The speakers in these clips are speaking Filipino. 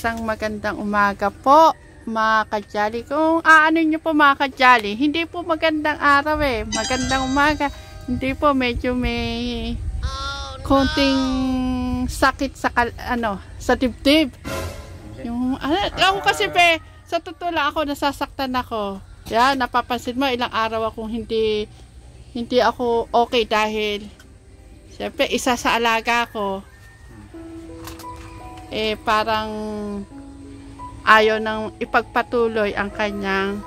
isang magandang umaga po mga kajali. Kung aano nyo po mga kajali, hindi po magandang araw magandang umaga. Hindi po, medyo may konting sakit sa sa dibdib. Yung ako kasi sa totoo lang ako nasasaktan ako. Yan, napapansin mo ilang araw akong hindi ako okay dahil siyempre isa sa alaga ko parang ayaw nang ipagpatuloy ang kanyang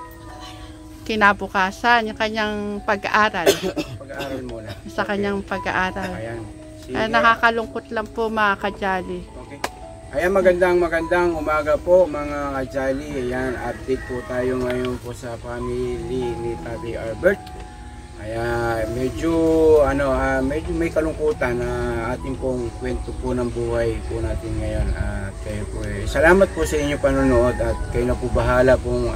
kinabukasan, yung kanyang pag-aaral. Pag-aaral muna. Sa kanyang pag-aaral. Ayan. Nakakalungkot lang po mga kajali. Okay. Ayan, magandang umaga po mga kajali. Ayan, update po tayo ngayon po sa family ni Tatay Albert. Ayan, medyo may kalungkutan na ating pong kwento po ng buhay po natin ngayon. At kayo po salamat po sa inyong panonood at kayo na po bahala pong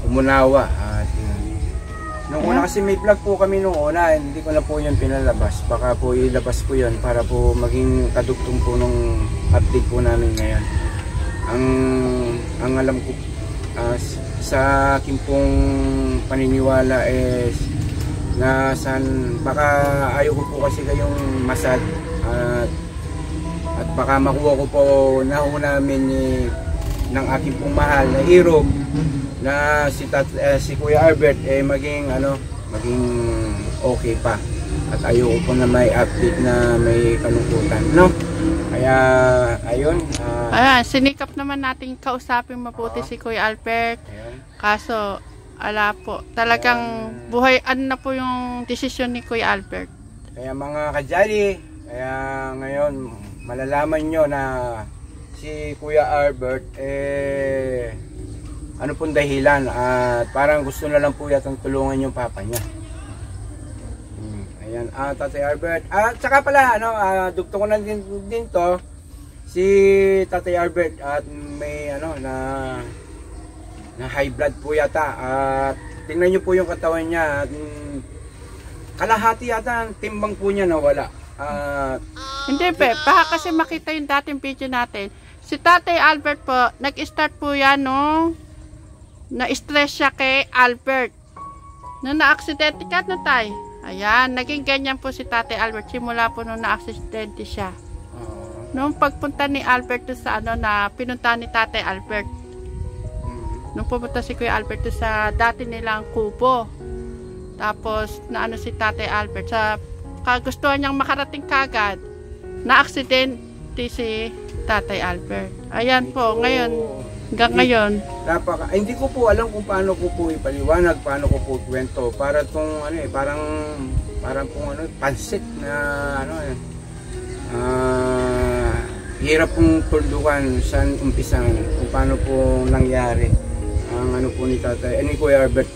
umunawa. At nung una kasi may vlog po kami nung una, hindi ko na po yun pinalabas. Baka po ilabas ko yun para po maging kadugtong po nung update po namin ngayon. Ang alam ko sa aking pong paniniwala is baka ayaw ko po kasi kayong masad at baka makuha ko po namin ng aking pong mahal na hero na si Kuya Albert maging okay pa at ayaw ko po na may update na may kalungkutan, no? Kaya ayun, sinikap naman natin kausapin mabuti si Kuya Albert. Kaso ala po, talagang buhay na po yung desisyon ni Kuya Albert. Kaya mga kajali, kaya ngayon malalaman nyo na si Kuya Albert ano pong dahilan at parang gusto na lang po yatang tulungan yung papa niya. Ayan, Tatay Albert. At saka pala, dugto ko na din to si Tatay Albert at may na high blood po yata at tingnan nyo po yung katawan niya at kalahati yata ang timbang po niya nawala. Hindi baka kasi makita yung dating video natin. Si Tatay Albert po, nag-start po yan na-stress siya kay Albert. Nung na-aksidente ka na tayo. Ayan, naging ganyan po si Tatay Albert. Simula po nung na-aksidente siya. Nung pagpunta ni Albert sa na pinunta ni Tatay Albert. Nung pumunta si Kuya Albert sa dati nilang kubo. Tapos si Tatay Albert sa kagustuhan niyang makarating kagad, na-aksidente si Tatay Albert. Ayan po, ngayon, hanggang ngayon. Hindi ko po alam kung paano ko po ipaliwanag, paano ko po kwento. Para tong parang pong pansit na hirap pong tuldukan sa umpisan kung paano po nangyari ang po ni Tatay, ni Kuya Albert.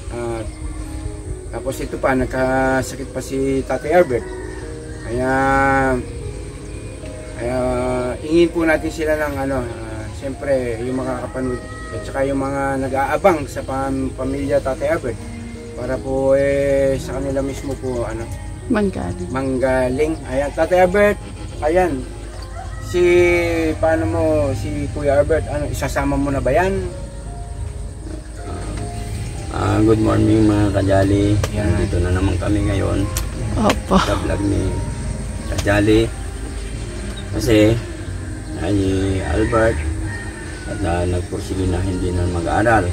Tapos ito pa, nagkasakit pa si Tatay Albert. Kaya ingin po natin sila ng siyempre yung makakapanood at saka yung mga nag-aabang sa pamilya Tatay Albert para po sa kanila mismo po manggaling. Ayan, Tatay Albert, ayan, si Kuya Albert, isasama mo na ba yan? Good morning mga kajali. Dito na naman kami ngayon. Opo. Sa vlog ni Kajali. Kasi ni Albert at nagpursige na hindi na mag-aaral.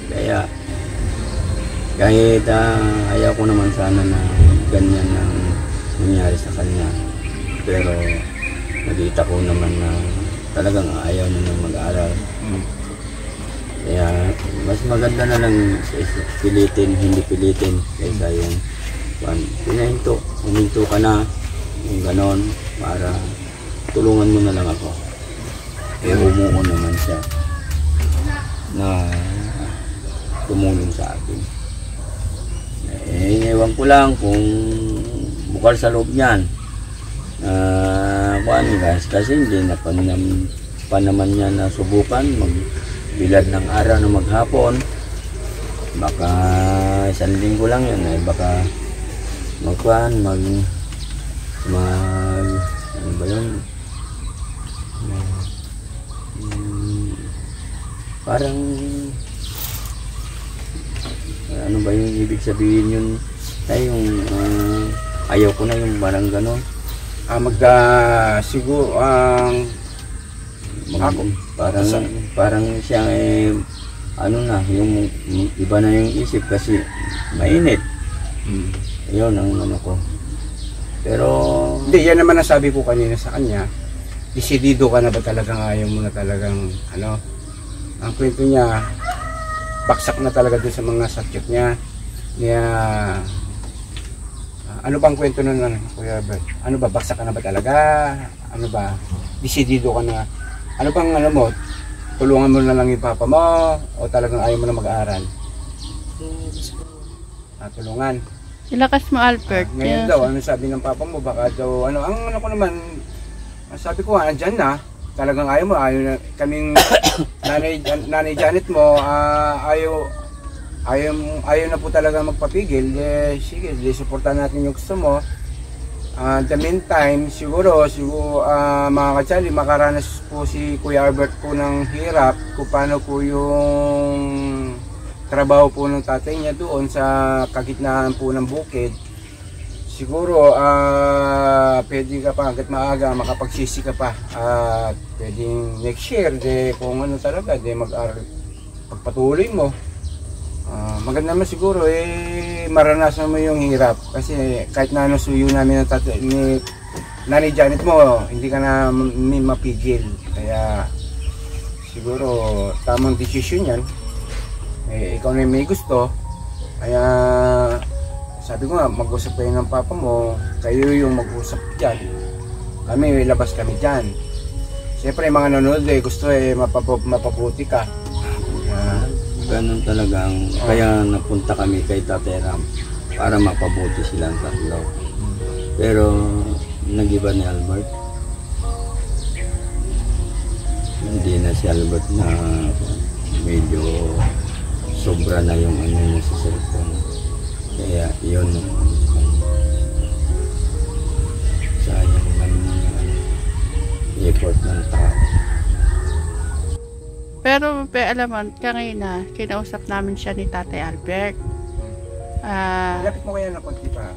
Kaya kahit ayaw ko naman sana na ganyan na nangyari sa kanya. Pero nakita ko naman na talagang ayaw na mag-aaral. Kaya mas maganda na lang pilitin, hindi pilitin kaysa yung huminto ka na yung ganon para tulungan mo na lang ako. Umuo naman siya na tumulong sa akin. Ewan ko lang kung bukal sa loob niyan kasi hindi na pa naman niya na subukan bilad ng araw na maghapon. Baka isang linggo lang yun baka ano ba yun parang ano ba yung ibig sabihin yun tayo yung ayaw ko na yung parang gano'n. Siguro ako parang siya ano na yung iba na yung isip kasi mainit. Yun ang ano ko. Pero hindi, yan naman ang sabi ko kanina sa kanya. Desidido ka na ba talagang ayaw mo na talagang ano? Ang kwento niya, baksak na talaga doon sa mga subject niya. Ano bang kwento nun, Kuya Albert? Ano ba, baksak ka na ba talaga? Ano ba, desidido ka na? Ano bang ano mo, tulungan mo na lang yung papa mo o talagang ayaw mo na mag-aaral? Tulungan. Ilakas mo, Albert. Ngayon daw, ano sabi ng papa mo? Baka daw, ano ko naman, sabi ko, andyan na. Talagang ayaw mo, ayaw na, kaming nanay Janet mo, ayaw na po talaga magpapigil. Sige, suportahan natin yung gusto mo. The meantime, siguro mga katsali, makaranas po si Kuya Albert po ng hirap kung paano po yung trabaho po ng tatay niya doon sa kagitnaan po ng bukid. Siguro pwede ka pa hanggat maaga makapagsisi ka pa at pwedeng next year kung ano talaga mag-aral pagpatuloy mo. Maganda naman siguro maranasan mo yung hirap kasi kahit na suyo namin ng tatay ni Nanay Janet mo, hindi ka na mapigil. Kaya siguro tamang desisyon yan. Ikaw na may gusto. Kaya sabi ko nga, mag-usap kayo ng papa mo, kayo yung mag-usap dyan. Kami, labas kami dyan. Siyempre mga nanonood gusto mapabuti ka. Ganun talagang, kaya napunta kami kay Tatay Ram para mapabuti silang tatlo. Pero nag-iba ni Albert. Hindi na si Albert na medyo sobra na yung ano niya sa cellphone. Kaya yun, sayang lang yung effort ng tao. Pero alam mo, kanina, kinausap namin siya ni Tatay Albert. Lapit mo kaya na konti pa.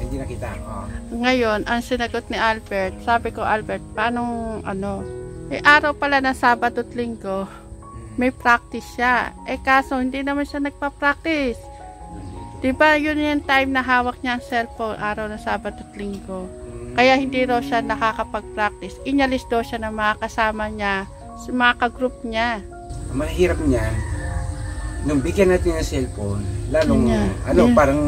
Hindi nakita. Ngayon, ang sinagot ni Albert, sabi ko, Albert, paano araw pala na Sabado at Linggo, may practice siya. Kaso hindi naman siya nagpa-practice. Diba, yun yung time na hawak niya ang cellphone, araw na Sabado at Linggo. Kaya hindi raw siya nakakapag-practice. Inyalis daw siya ng mga kasama niya, sa mga ka-group niya. Ang mahirap niyan, nung bigyan natin ng cellphone, lalong, parang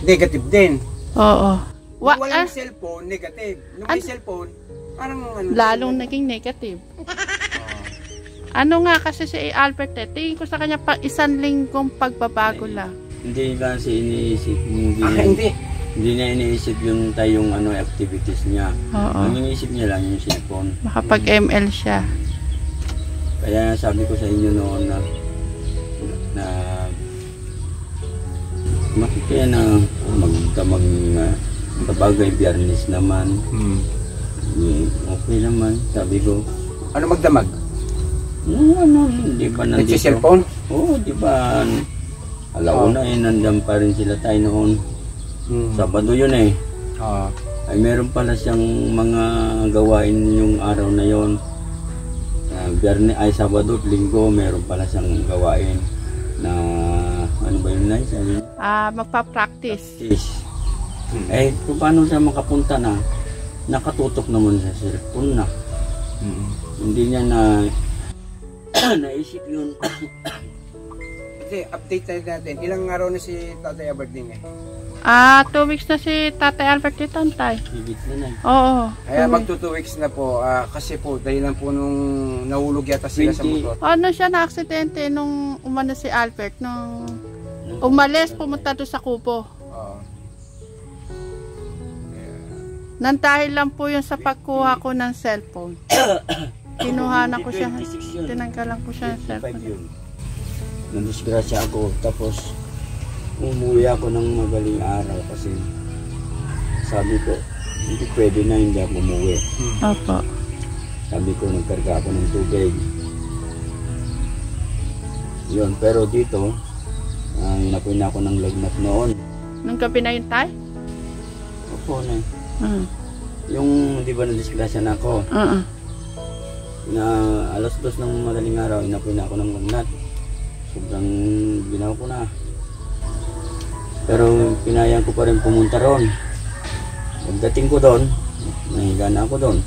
negative din. Oo. Nung walang cellphone, negative. Nung may cellphone, parang lalong naging negative. Ano nga kasi si Albert, tingin ko sa kanya pa 1 linggong pagbabago lang. Hindi kasi iniisip. Hindi niya iniisip yung tayong activities niya. Oo. Ang iniisip niya lang yung cellphone. Makapag-ML siya. Kaya sabi ko sa inyo noon na makikaya na magdamag Biyernes naman. Okay naman, sabi ko. Ano magdamag? Hindi ba nandito? Nagsi-cellphone? Oo, di ba? Alauna nandiyan pa rin sila tayo noon. Sabado yun ay meron pala siyang mga gawain yung araw na yon. Biyernes ay Sabado at Linggo meron pala siyang gawain na ano ba yun na sabi? Magpa-practice. Paano siya makapunta na? Nakatutok naman sa cellphone na. Hindi niya naisip yun. Kasi update tayo natin. Ilang araw na si Tatay Albert din 2 weeks na si Tatay Albert dito, Tay. Bibit na. Oo. Kaya magto 2 weeks na po. Kasi po, dahil lang po nung nahulog yata sila sa motor. Siya na-aksidente nung umano si Albert. Nung umalis, pumunta doon sa Kubo. Nang lang po yun sa pagkuha ko ng cellphone. Kinuhanan ko siya. Tinanggalan ko siya ng cellphone. Nandisgrasya ako. Tapos, umuwi ako ng magaling araw kasi sabi ko, hindi pwede na hindi ako umuwi. Opo. Sabi ko, nagkarga ako ng tubig. Yun, pero dito, inapoy na ako ng lagnat noon. Nung gabi na yun, tay? Opo, na. Mm. Yung, di ba, na-disgrasya na ako. Na alas 2 ng madaling araw, inapoy na ako ng lagnat. Sobrang ginaw ko na. Pero pinayang ko pa rin pumunta ron. Pagdating ko doon, nahiga na ako doon.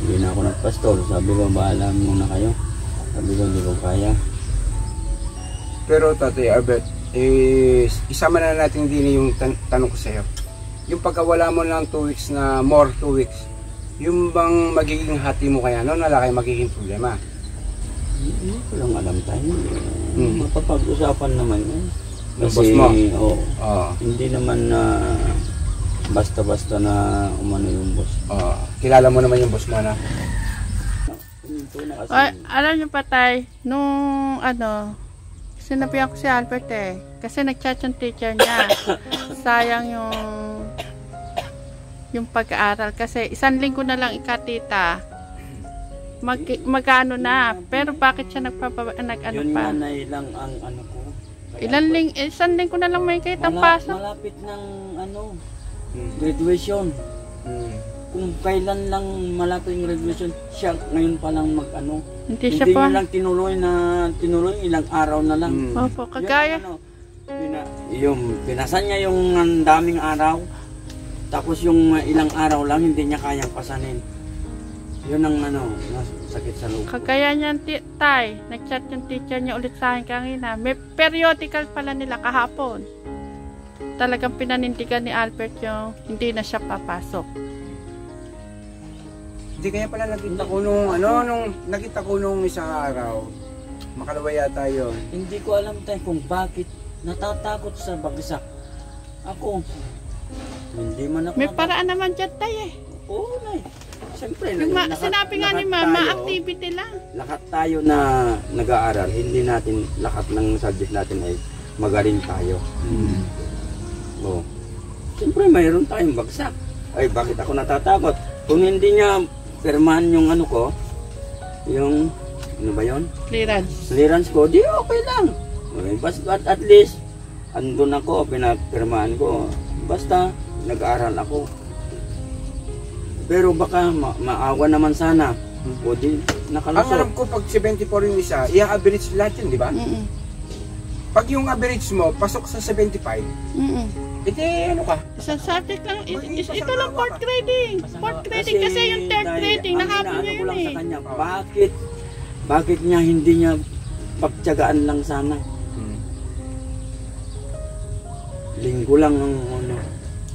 Hindi na ako nagpastol. Sabi ko, bahala muna kayo. Sabi ko, hindi ko kaya. Pero Tatay Albert, isama na natin din yung tanong ko sa'yo. Yung pagkawala mo ng 2 weeks na more 2 weeks, yung bang magiging hati mo kaya noon, wala kayong magiging problema? Hindi ko lang alam tayo. Mapapag-usapan naman yan. Yung boss mo? Hindi naman na basta-basta na umano yung boss. Kilala mo naman yung boss mo na? Ay, alam niyo pa, tay, nung sinabihan ko si Albert kasi nag-chat yung teacher niya. Sayang yung pag-aaral kasi 1 linggo na lang ikatita. Magano na. Pero bakit siya nag-ano yun pa? Yun na ilang ang ano ko. Ilan isang linggo na lang may kitang pasok. Malapit ng graduation. Kung kailan lang malapit yung graduation, siya ngayon pa lang Hindi siya pa. Lang tinuloy ilang araw na lang. Opo, kagaya. Yung pinasan niya yung daming araw. Tapos yung ilang araw lang hindi niya kayang pasanin. Yun ang sakit sa loob. Kagaya niyan, tay, nag-chat yung teacher niya ulit sa akin kanina. May periodical pala nila kahapon. Talagang pinanindigan ni Albert yung hindi na siya papasok. Hindi kaya pala nakita ko nung isang araw, makalawa yata yun. Hindi ko alam tayo kung bakit natatakot sa bagsak. Ako, hindi man ako. May paraan naman dyan, tay Oo, nay. Siyempre, sinabi nga ni Mama, activity lang. Lahat tayo na nag-aaral, hindi natin lahat ng subject natin ay magaling tayo. Oo. Siyempre, mayroon tayong bagsak. Ay, bakit ako natatakot? Kung hindi niya pirmahan yung yung, ano ba yun? Clearance ko, di okay lang. Okay, but at least, andun ako, pinapirmahan ko. Basta, nag-aaral ako. Pero baka maawa naman sana. O di, nakalusot. Ang alam ko, pag 74 yung isa, i-average lahat yun, di ba? Pag yung average mo, pasok sa 75, ito ano ka? Isang subject lang, ito lang 4th grading. 4th grading kasi yung 3rd grading, nakapon niya yun sa kanya, bakit niya hindi niya pagtiyagaan lang sana? Linggo lang ang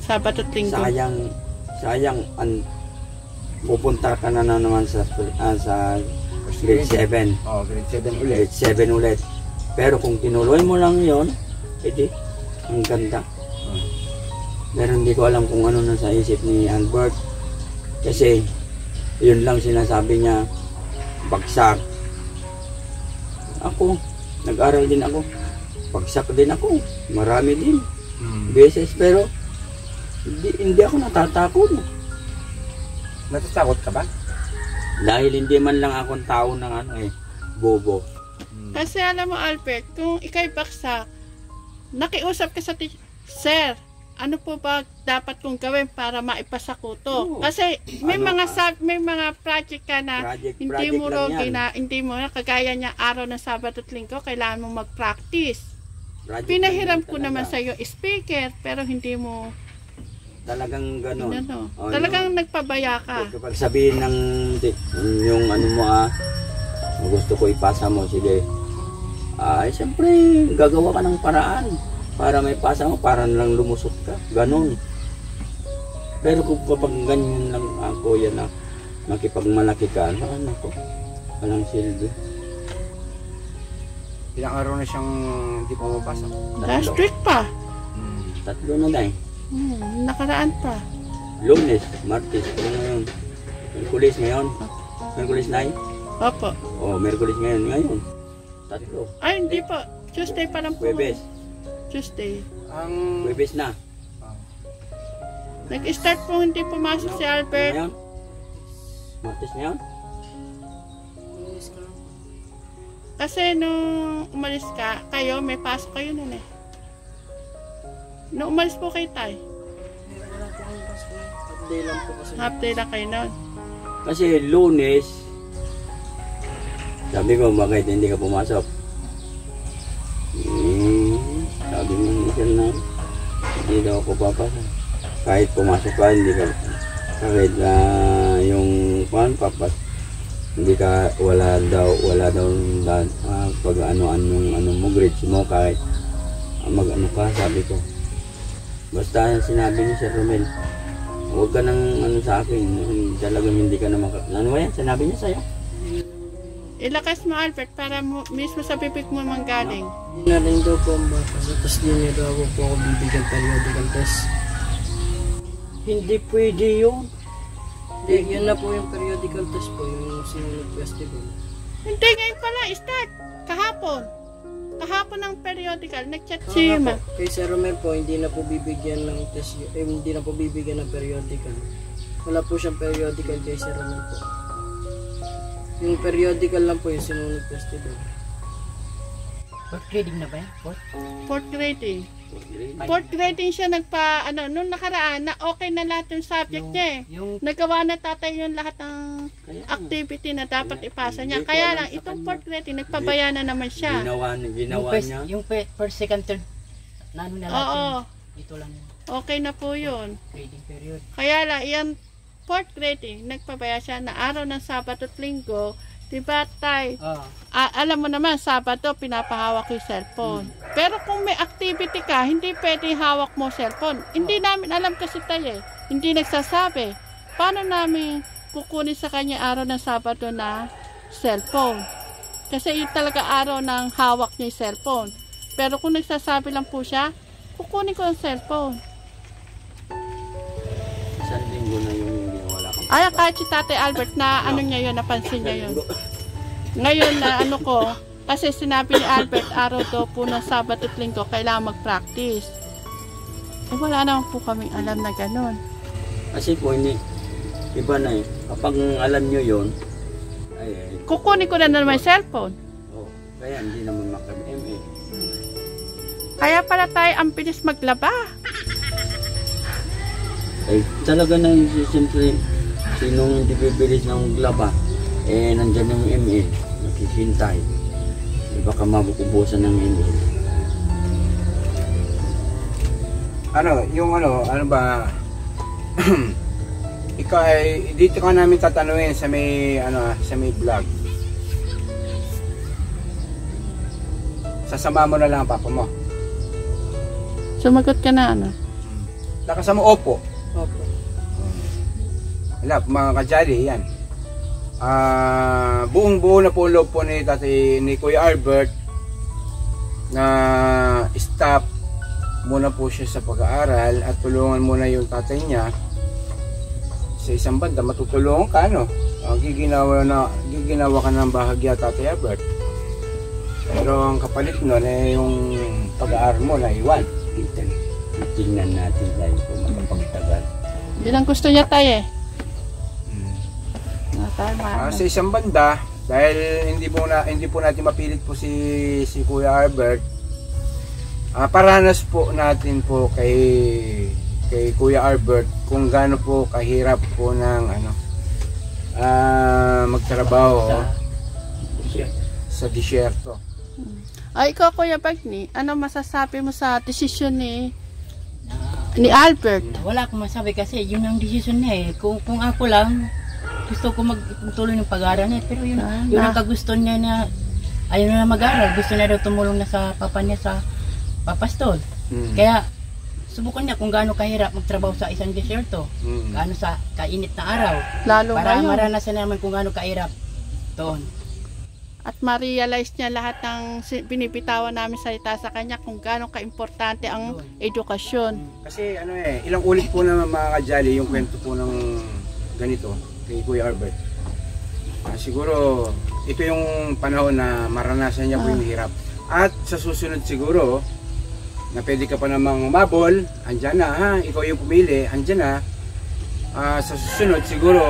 Sabado at Linggo. Sayang pupunta ka na naman sa grade 7. Grade 7 ulit. Grade 7 ulit. Pero kung tinuloy mo lang yon, edi ang ganda. Pero hindi ko alam kung ano nasa isip ni Albert. Kasi yun lang sinasabi niya, bagsak. Ako, nag-aral din ako. Bagsak din ako. Marami din. Beses, pero hindi ako natatakot. Natatakot ka ba? Dahil hindi man lang akong tao ng bobo. Kasi alam mo, Albert, kung ikay baksak, nakiusap ka sa Sir, ano po ba dapat kong gawin para maipasa ko to? Kasi may mga project ka na hindi mo na kagaya niya araw ng Sabado at Linggo, kailangan mo mag-practice. Pinahiram ko naman sa iyo speaker, pero hindi mo talagang gano'n. Talagang nagpabaya ka. Kapag sabihin ng yung gusto ko ipasa mo, sige. Siyempre, gagawa ka ng paraan para may pasa mo, para lang lumusot ka. Ganon. Pero kung kapag ganyan lang ako, yan na makipagmalaki ka, ko, walang silbi. Ilang araw na siyang hindi pa mapasa? Last week pa. 3 na dahil. Nakaraan pa. Lunes, Martes, ngayon. Merkulis ngayon. Merkulis na eh. Opo. Merkulis ngayon. 3. Ay, hindi po. Tuesday pa lang po. Huwebes. Tuesday. Huwebes na. Nag-start po hindi pumasok si Albert. Martes ngayon? Kasi nung umalis ka, kayo, may pasok kayo nun eh. Nung umalis po kayo tayo. Wala po kami Pasko. Half day lang po kasi. Half day lang kayo nun. Kasi Lunes, sabi ko, bakit hindi ka pumasok? Sabi mo ni sir na, hindi daw ako papasok. Kahit pumasok ka, hindi ka, kahit yung papas, hindi ka, wala daw pag ano mo, grades mo, kahit mag-ano ka, sabi ko. Basta sinabi ni Sir Romel, huwag ka nang ano sa akin, talagang hindi ka na ano yan, sinabi niya sa'yo. Ilakas mo, Albert, para mismo sa bibig mo manggaling. Hindi na rin daw po ang bapasa. Tapos di niya daw po ako bibigyan periodical test. Hindi pwede yun. Hindi, yun na po yung periodical test po, yung sinunod festival. Hindi, ngayon pala, start. Kahapon. Kahapon ng periodical, nag-chat si Ma. Kay Sir Romel po, hindi na po bibigyan ng test, hindi na po bibigyan ng periodical. Wala po siyang periodical kay Sir Romel po. Yung periodical lang po yung sinunod festival. Fourth grading na ba yan? Fourth grading. Fourth grading siya nung nakaraan na okay na lahat yung subject niya eh. Nagawa na tatay yung lahat ng activity na dapat ipasa niya. Kaya lang, itong fourth grading, nagpabaya na naman siya. Ginawa niya. Yung first, second, third, na ano na lahat Oo. yun. Dito lang yung Okay na po yun. grading period. Kaya lang, yan, fourth grading, nagpabaya siya na araw ng Sabado at Linggo. Diba, tay? Alam mo naman, Sabado, pinapahawak yung cellphone. Pero kung may activity ka, hindi pwede hawak mo cellphone. Hindi namin alam kasi tayo eh. Hindi nagsasabi. Paano namin kukunin sa kanya araw ng Sabado na cellphone? Kasi yun talaga araw ng hawak niya yung cellphone. Pero kung nagsasabi lang po siya, kukunin ko ang cellphone. Isang linggo na yung hindi wala kang Ay, kahit si Tatay Albert na ano niya yun, napansin niya yun. Ngayon na ano ko, kasi sinabi ni Albert, araw daw po ng Sabado at Linggo, kailangan mag-practice. Eh, wala naman po kaming alam na ganun. Kasi po hindi, iba na eh. Kapag alam nyo yun, Kukunin ko na naman yung cellphone. kaya hindi naman maka-MA. Kaya pala tayo ang bilis maglaba. Talaga na siyempre, sinong hindi bibilis ng laba, nandyan yung MA, nakikintay. Baka mabukubusan ng MA. Ano ba, ikaw ay, dito ka namin tatanungin sa may vlog. Sasama mo na lang ang papa mo. Sumagot ka na ano? Nakasama opo. Opo. Wala, mga kajali, yan. Buong-buo na po loob po ni Kuya Albert na stop muna po siya sa pag-aaral at tulungan muna yung tatay niya. Sa isang banda, matutulungan ka, no? Giginawa ka ng bahagya, Tatay Albert. Pero ang kapalit nun yung pag-aaral mo na iwan. Tingnan natin tayo kung makapagtagal. Yun ang gusto niya tayo eh. Sa isang banda, dahil hindi po natin mapilit po si Kuya Albert, paranas po natin po kay Kuya Albert kung gaano po kahirap po ng magtrabaho sa disyerto. Ay, ikaw Kuya Bagni, ano masasabi mo sa desisyon ni Albert? Wala akong masabi kasi yun ang decision niya eh. Kung ako lang, gusto ko magtuloy ng pag-aaral niya. Pero yun ang kagusto niya na ayaw na mag-aaral. Gusto niya daw tumulong na sa papa niya sa papastol. Kaya subukan niya kung gaano kahirap magtrabaho sa isang disyerto. Gaano sa kainit na araw. Lalo para ngayon. maranasan naman kung gaano kahirap doon. At ma-realize niya lahat ng binibitawan namin salita sa kanya kung gaano ka-importante ang edukasyon. Kasi ilang ulit po na mga kajali yung kwento po ng ganito kay Kuya Albert. Siguro ito yung panahon na maranasan niya po yung hirap. At sa susunod siguro na pwede ka pa namang umabol, andyan na ha, ikaw yung pumili, andyan na. Sa susunod siguro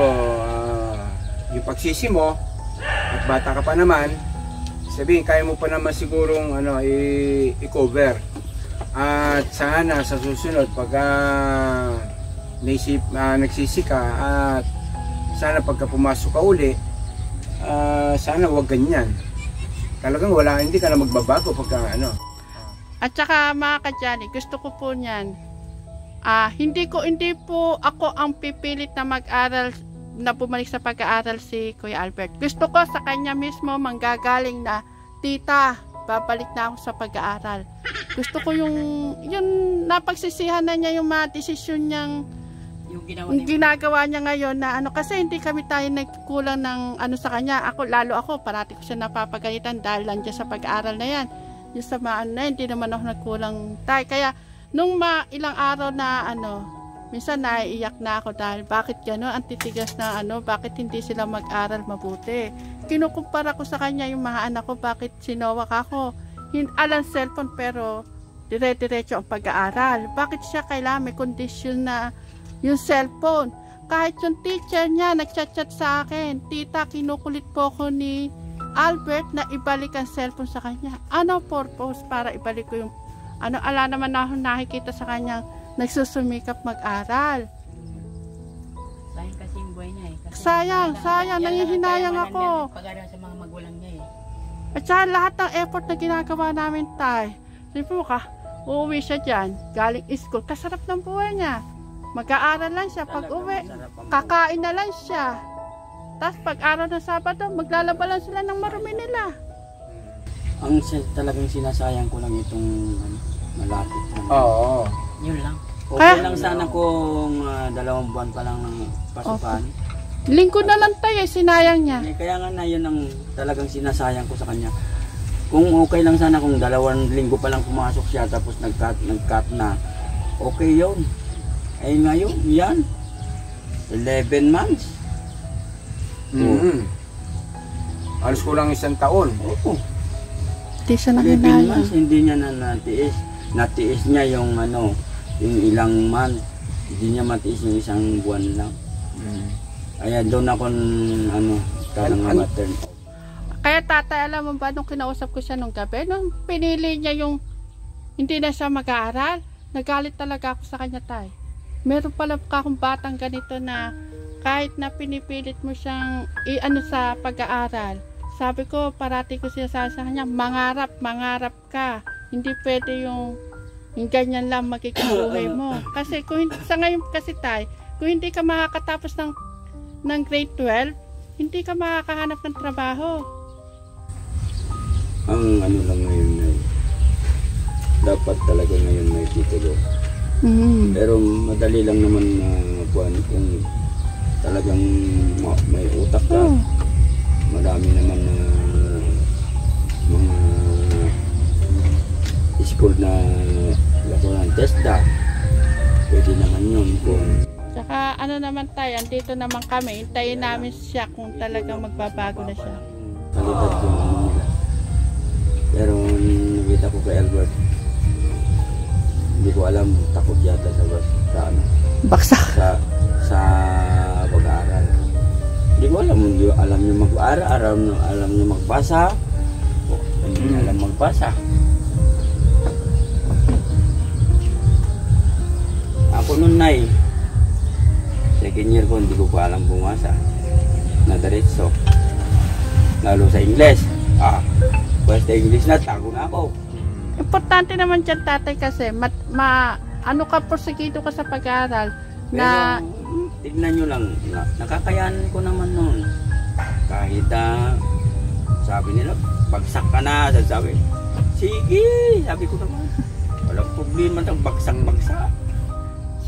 yung pagsisi mo at bata ka pa naman, sa sabihin, kaya mo pa naman sigurong i-cover. At sana sa susunod, pagka nagsisika at sana pagka pumasok ka uli, sana wag ganyan. Talagang hindi ka na magbabago pagka At saka mga ka-Johnny, gusto ko po niyan. Hindi po ako ang pipilit na mag-aral, na bumalik sa pag-aaral si Kuya Albert. Gusto ko sa kanya mismo manggagaling na, tita, babalik na ako sa pag-aaral. Gusto ko yung napagsisihan na niya yung mga desisyon niyang yung ginagawa niya ngayon na kasi hindi tayo nagkulang ng sa kanya. Lalo ako, parati ko siya napapagalitan dahil lang dyan sa pag-aaral na yan. Yung sa mga hindi naman ako nagkulang tayo. Kaya, nung ilang araw na minsan naiiyak na ako dahil bakit gano'n, ang titigas na bakit hindi sila mag-aral mabuti. Kinukumpara ko sa kanya yung mga anak ko, bakit sinowak ako. Alang cellphone pero dire-diretso ang pag-aaral. Bakit siya kailangan may kondisyon na yung cellphone? Kahit yung teacher niya nagchat-chat sa akin, tita, kinukulit po ko ni Albert na ibalik ang cellphone sa kanya. Ano purpose para ibalik ko yung ala naman na nakikita sa kanya nagsusumikap mag-aral. Sayang kasi yung buhay niya Kasi sayang, nangihinayang ako. Pag-aral sa mga magulang niya At saka lahat ng effort na ginagawa namin tayo. Sabi mo uuwi siya dyan, galing school, kasarap ng buhay niya. Mag-aaral lang siya, pag uwi, kakain na lang siya. Tapos pag araw ng Sabado, maglalaba lang sila ng marumi nila. Ang talagang sinasayang ko lang itong malapit na. Oo. Yun lang. Okay lang sana kung 2 buwan pa lang ng pasukan. Linggo na lang tayo, sinayang niya. Kaya nga na yun ang talagang sinasayang ko sa kanya. Kung okay lang sana kung 2 linggo pa lang pumasok siya tapos nag-cut na, okay yun. Ay ngayon, yan. 11 months. Alos ko lang 1 taon. Oo. Di siya 11 nanginayang. months, hindi niya na natiis. Natiis niya yung yung ilang month. Hindi niya matiis yung 1 buwan lang. Kaya doon ako talagang matern. Kaya tatay, alam mo ba, nung kinausap ko siya nung gabi, nung pinili niya yung hindi na siya mag-aaral, nagalit talaga ako sa kanya, tay. Meron pala akong batang ganito na kahit na pinipilit mo siyang sa pag-aaral. Sabi ko, parati ko siya sa kanya, mangarap ka. Hindi pwede yung ganyan lang magiging buhay mo. Kasi sa ngayon kasi tay, kung hindi ka makakatapos ng grade 12, hindi ka makakahanap ng trabaho. Ang lang ngayon dapat talaga ngayon may titulo. Pero madali lang naman na kung talagang may utak ka. Marami naman na mga school na lakuran TESDA. Pwede naman yun kung Tsaka naman tayo, andito naman kami, hintayin namin siya kung talagang magbabago na siya. kalidad yung nila. Pero nakita ko kay Albert, hindi ko alam, takot yata sa Baksak. sa pag-aaral. Hindi ko alam niya mag-aaral, alam niya magbasa, hindi niya alam magbasa. Ako nun second year ko, hindi ko pa alam bumasa na diretso, lalo sa English. Basta English na, tago na ako. Importante naman dyan, tatay, kasi porsigido ka sa pag-aaral. Na tignan nyo lang, nakakayanan ko naman noon. Kahit sabi nila, bagsak ka na, sabi, sige, sabi ko naman, walang problema ng bagsak-bagsak.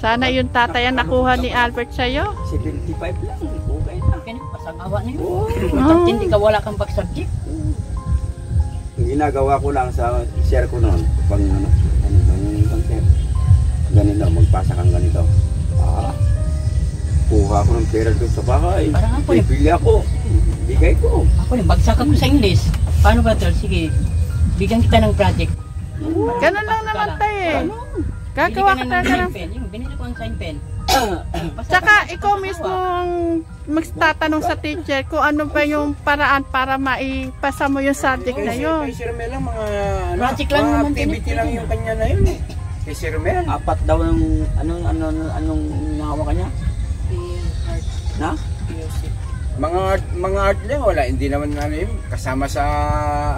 sana yung tatay ang nakuha ni Albert sa'yo. 75 lang, okay na. Ganun, pasagawa na yun. Hindi ka wala kang pag-subject. Yung ginagawa ko lang sa share ko noon, pag yung concept, ganito, magpasa kang ganito. Kuha ko ng pera doon sa bahay. Parang ako bibili ako. Bigay ko. Ako bagsak ako sa English. Paano ba, tol? Sige, bigyan kita ng project. Ganun lang naman tayo eh. Gagawa ka talaga ng... Yung binili ko ang sign pen. Tsaka ikaw mismo ang magtatanong sa teacher kung ano ba yung paraan para maipasa mo yung subject na yun. Kay Sir Mel lang mga Project lang mga naman activity lang yung kanya na yun eh. Kay Sir Mel. 4 daw yung anong nahawa kanya? Art, Na? music. Mga art lang, wala, hindi naman ano yun, kasama sa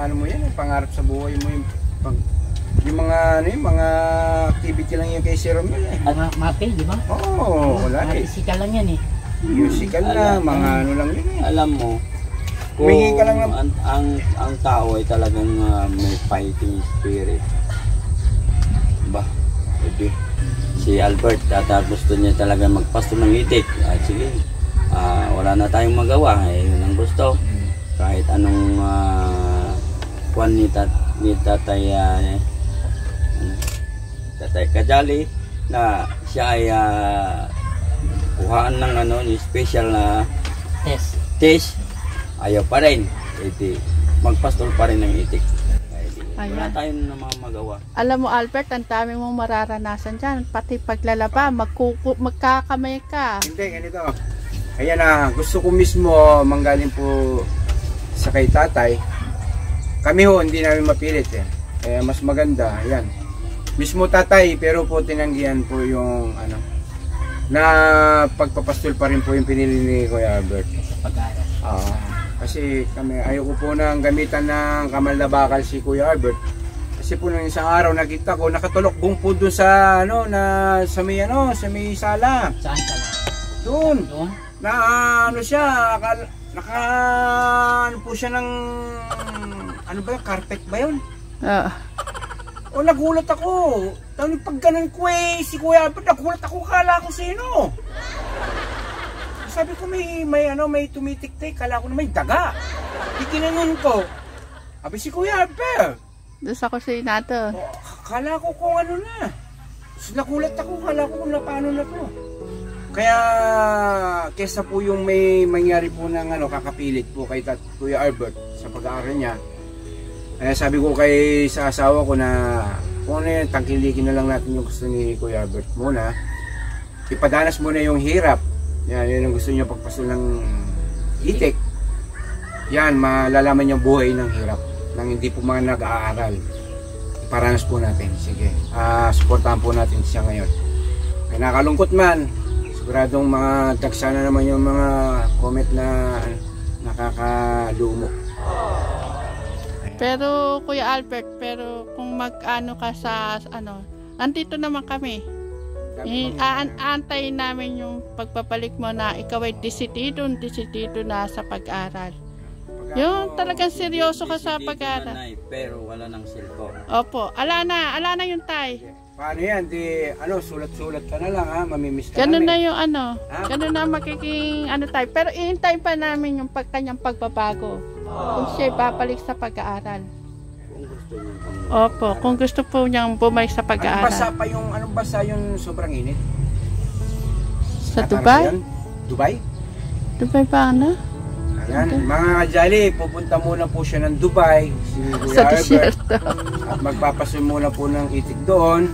ano mo yan, pangarap sa buhay mo yung mga ano yun, mga activity lang yung kay Sir Mel eh. Mapel, di ba? Oo, wala eh. Physical lang yan eh. Musical na, mga ano lang yun eh. Alam mo, kung Humingi ka lang ng... ang tao ay talagang may fighting spirit. Ba, pwede. Si Albert, gusto niya talaga magpasto ng itik. At sige, wala na tayong magawa. Yun ang gusto. Kahit anong kwan ni Tatay Kajali na siya ay kuhaan ng yung special na test, ayaw pa rin. Magpastol pa rin ng itik. Wala Ayan. tayong na mga magawa. Alam mo Albert, ang dami mong mararanasan dyan. Pati paglalaba, magkakamay ka. Hindi, ganito. Ayan na, gusto ko mismo manggaling po sa kay tatay. Kami ho, hindi namin mapilit eh. Kaya mas maganda, ayan. Mismo tatay, pero po tinanggihan po yung ano, na pagpapastol pa rin po yung pinili ni Kuya Albert. Pag-aaral. Kasi kami, ayoko po nang gamitan ng kamal na bakal si Kuya Albert. Kasi po nung isang araw nakita ko, nakatulokbong po doon sa ano, sa may sala. Saan ka na? Doon. Doon? Na ano siya, ano po siya ng, ano ba yun, carpet ba yun? O nagulat ako. Tapos pag ganun ko si Kuya Albert, nagulat ako, kala ko sino. Sabi ko may tumitik-tik, kala ko na may daga. Ikinanon ko. Sabi si Kuya Albert. Doon sa kusinato. Kala ko kung ano na. Nagulat ako, kala ko kung paano na to. Kaya kesa po yung may mangyari po ng kakapilit po kay Kuya Albert sa pag-aaral niya. Sabi ko sa asawa ko na kung ano yan, tangkilikin na lang natin yung gusto ni Kuya Albert muna. Ipadanas muna yung hirap. Yan ang gusto niya pagpasol ng itik. Yan, malalaman niya buhay ng hirap nang hindi po mga nag-aaral. Iparanas po natin. Sige, supportahan po natin siya ngayon. Kaya nakalungkot man, siguradong mga dagsana naman yung mga comment na nakakalumo. Pero Kuya Albert, kung mag-ano ka sa andito naman kami. Aantayin namin yung pagpapalik mo na ikaw ay disitido na sa pag-aral. Yung talagang seryoso ka sa pag-aral. Pero wala nang cellphone. Opo, ala na yung tay. Paano yan? Sulat-sulat ka na lang ha, mamimiss ka Ganun namin. na yung ganun na magiging tayo. Pero iintay pa namin yung kanyang pagbabago. Kung siya babalik sa pag-aaral. Kung gusto niyo pang... Opo, kung gusto po niyang bumalik sa pag-aaral. Anong basa yung sobrang init? Sa Dubai? Dubai? Dubai ba Ayan, mga kajali, pupunta muna po siya ng Dubai, si Sa Kuya Albert, desierto. at magpapasun muna po ng itik doon.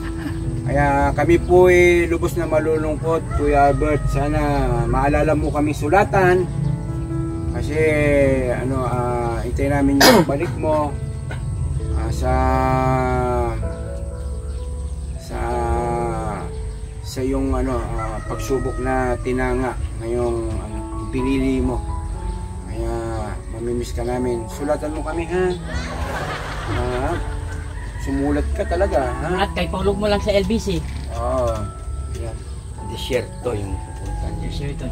Kaya kami po lubos na malulungkot, Kuya Albert. Sana maalala mo kami sulatan. Kasi hintayin namin yung balik mo sa yung pagsubok na tinanga ngayong pinili mo. Kaya mamimiss ka namin. Sulatan mo kami ha. Sumulat ka talaga ha. At kay paulog mo lang sa LBC. Oo. Yan. Desierto yung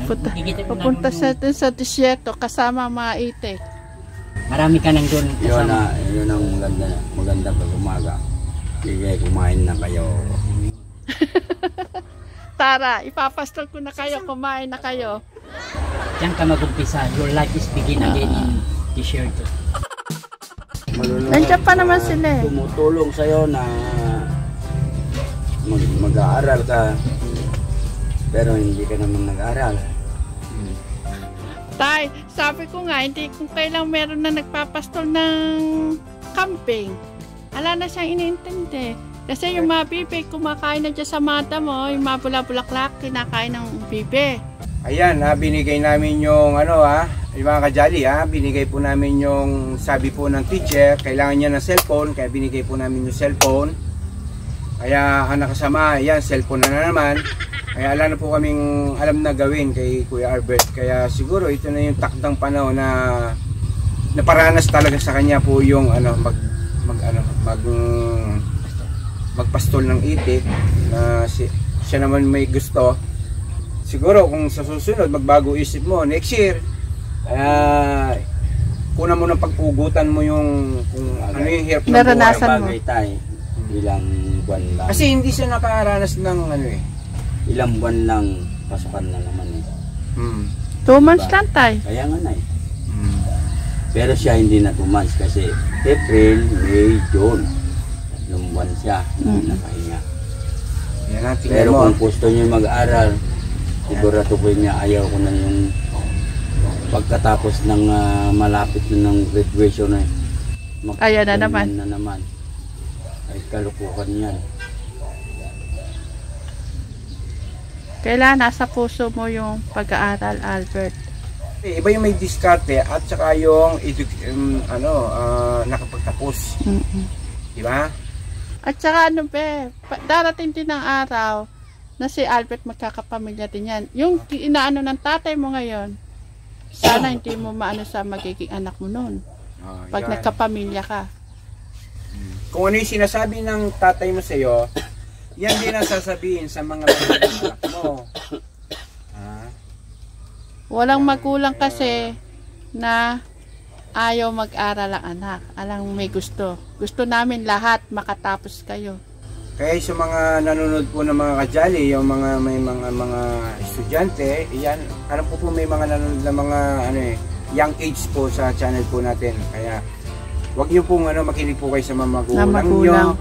pupunta niya. Pupunta sa desierto kasama mga itik. Marami ka nang doon kasama. Yun ang maganda pag umaga. Sige, kumain na kayo. Tara, ipapastol ko na kayo, kumain na kayo. Diyan ka mag-umpisa. Your life is begin again in Desierto. Nandiyan pa naman sila Tumutulong sa'yo na mag-aaral ka. Pero hindi ka naman nag-aaral. Tay, sabi ko nga, hindi kung kailang meron na nagpapastol ng camping. Ala na siyang iniintindi. Kasi yung mga bibe, kumakain na dyan sa mata mo, yung mga bulaklak, kinakain ng bibe. Ayan, binigay namin yung yung mga kajali, binigay po namin yung sabi po ng teacher, kailangan niya ng cellphone, kaya binigay po namin yung cellphone. Kaya ang nakasama, ayan, cellphone na naman. Kaya alam na po kaming alam na gawin kay Kuya Albert. Kaya siguro ito na yung takdang panahon na naparanas talaga sa kanya po yung magpastol ng itik na siya naman may gusto. Siguro kung sa susunod magbago isip mo next year, kuna mo ng pag-ugutan mo yung kung ano yung hirap ng naranasan mo. Ilang buwan lang. Kasi hindi siya nakaranas ng Ilang buwan lang pasukan na naman eh. 2 months lang tay. Kaya nga na eh. Pero siya hindi na 2 months kasi April, May, June. 3 buwan siya nakahinga. Pero kung gusto niya mag-aral, sigurado ko niya ayaw ko na yung pagkatapos ng malapit na ng graduation na Ayan na naman. Ay kalukuhan yan. Kailangan nasa puso mo yung pag-aaral, Albert. Iba yung may diskarte at saka yung nakapagtapos. Diba? At saka darating din ng araw na si Albert magkakapamilya din yan. Yung inaano ng tatay mo ngayon, sana hindi mo maano sa magiging anak mo noon. Pag nagkapamilya ka. Kung ano yung sinasabi ng tatay mo sa'yo, yan din ang sasabihin sa mga anak mo. Walang magulang kasi na ayaw mag-aral ang anak. Alang may gusto. Gusto namin lahat makatapos kayo. Kaya sa mga nanonood po ng mga kajali, yung may mga estudyante, yan, alam po may mga nanonood na mga young age po sa channel po natin. Kaya wag niyo pong makinig po kayo sa mga magulang niyo.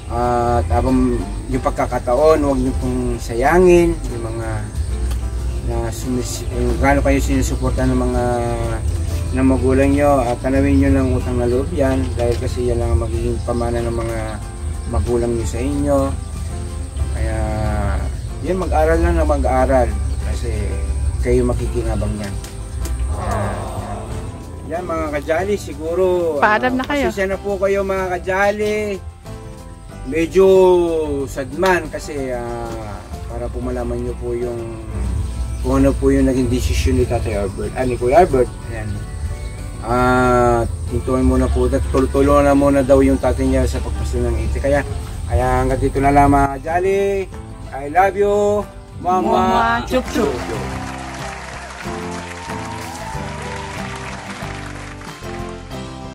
At habang yung pagkakataon, huwag niyo pong sayangin yung mga gano'n kayo sinusuporta ng mga magulang nyo, at tanawin nyo ng utang na loob yan dahil kasi yan lang magiging pamana ng mga magulang nyo sa inyo. Kaya yan, mag-aral lang na mag-aral kasi kayo makikinabang yan. Yan mga kajali, siguro paalam na kayo. Pasensya na po kayo mga kajali. Medyo sadman kasi para po malaman nyo po kung ano po yung naging desisyon ni Tatay Albert, ni Kuya Albert. Ayan. Hintuin muna po, tulungan na muna daw yung tatay niya sa pagpastol ng itik. Kaya hanggang dito na lang mga kajali. I love you, Mama Chup Chup.